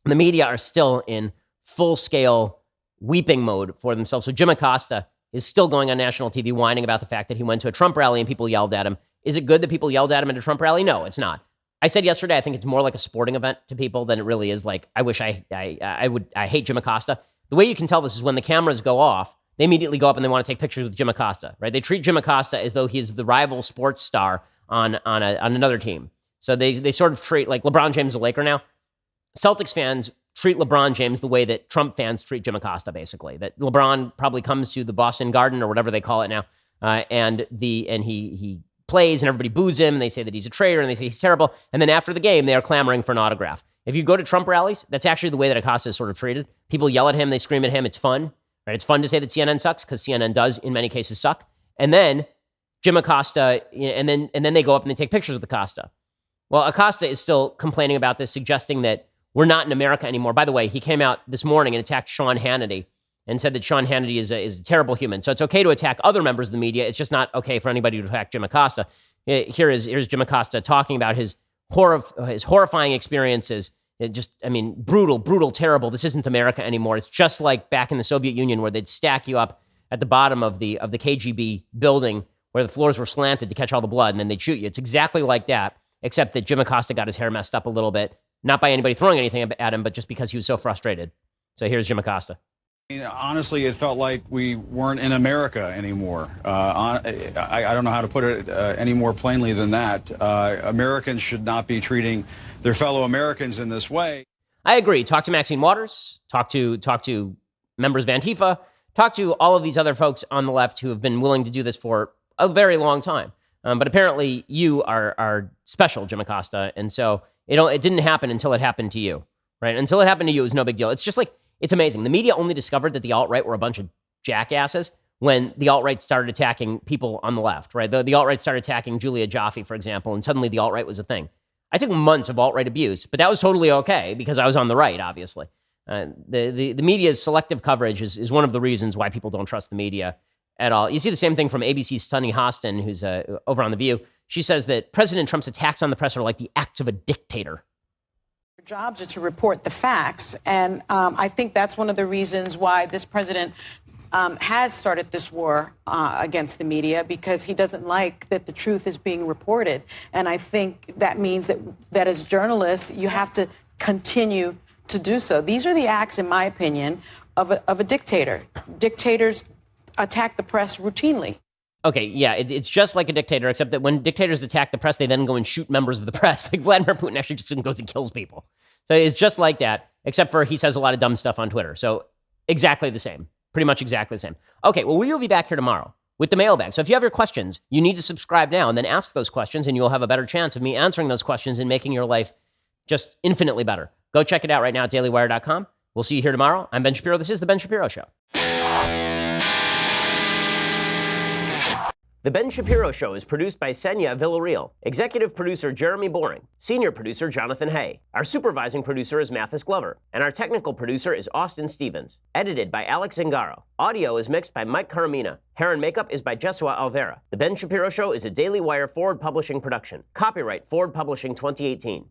S1: the media are still in full-scale weeping mode for themselves. So Jim Acosta is still going on national TV whining about the fact that he went to a Trump rally and people yelled at him. Is it good that people yelled at him at a Trump rally? No, it's not. I said yesterday, I think it's more like a sporting event to people than it really is like, I hate Jim Acosta. The way you can tell this is when the cameras go off, they immediately go up and they want to take pictures with Jim Acosta, right? They treat Jim Acosta as though he's the rival sports star on another team. So they sort of treat, like LeBron James is a Laker now. Celtics fans treat LeBron James the way that Trump fans treat Jim Acosta, basically. That LeBron probably comes to the Boston Garden or whatever they call it now, and he plays and everybody boos him and they say that he's a traitor and they say he's terrible. And then after the game, they are clamoring for an autograph. If you go to Trump rallies, that's actually the way that Acosta is sort of treated. People yell at him, they scream at him. It's fun, right? It's fun to say that CNN sucks, because CNN does in many cases suck. And then Jim Acosta, and then they go up and they take pictures with Acosta. Well, Acosta is still complaining about this, suggesting that we're not in America anymore. By the way, he came out this morning and attacked Sean Hannity and said that Sean Hannity is a terrible human. So it's okay to attack other members of the media. It's just not okay for anybody to attack Jim Acosta. Here's Jim Acosta talking about his horrifying experiences. Brutal, terrible. This isn't America anymore. It's just like back in the Soviet Union, where they'd stack you up at the bottom of the KGB building where the floors were slanted to catch all the blood, and then they'd shoot you. It's exactly like that, except that Jim Acosta got his hair messed up a little bit, not by anybody throwing anything at him, but just because he was so frustrated. So here's Jim Acosta.
S4: Honestly, it felt like we weren't in America anymore. I don't know how to put it any more plainly than that. Americans should not be treating their fellow Americans in this way.
S1: I agree. Talk to Maxine Waters. Talk to members of Antifa. Talk to all of these other folks on the left who have been willing to do this for a very long time. But apparently, you are special, Jim Acosta, and so it didn't happen until it happened to you, right? Until it happened to you, it was no big deal. It's just like, it's amazing. The media only discovered that the alt-right were a bunch of jackasses when the alt-right started attacking people on the left, right? The alt-right started attacking Julia Jaffe, for example, and suddenly the alt-right was a thing. I took months of alt-right abuse, but that was totally okay because I was on the right, obviously. The media's selective coverage is one of the reasons why people don't trust the media at all. You see the same thing from ABC's Sunny Hostin, who's over on The View. She says that President Trump's attacks on the press are like the acts of a dictator.
S5: Jobs are to report the facts, and I think that's one of the reasons why this president has started this war against the media, because he doesn't like that the truth is being reported. And I think that means that as journalists, you have to continue to do so. These are the acts, in my opinion, of a dictator. Dictators attack the press routinely.
S1: Okay, yeah, it's just like a dictator, except that when dictators attack the press, they then go and shoot members of the press. Like Vladimir Putin actually just goes and kills people. So it's just like that, except for he says a lot of dumb stuff on Twitter. So exactly the same, pretty much exactly the same. Okay, well, we will be back here tomorrow with the mailbag. So if you have your questions, you need to subscribe now and then ask those questions, and you'll have a better chance of me answering those questions and making your life just infinitely better. Go check it out right now at dailywire.com. We'll see you here tomorrow. I'm Ben Shapiro. This is The Ben Shapiro Show. The Ben Shapiro Show is produced by Senya Villarreal, executive producer Jeremy Boring, senior producer Jonathan Hay. Our supervising producer is Mathis Glover, and our technical producer is Austin Stevens. Edited by Alex Zingaro. Audio is mixed by Mike Caramina. Hair and makeup is by Jesua Alvera. The Ben Shapiro Show is a Daily Wire Forward Publishing production. Copyright Forward Publishing 2018.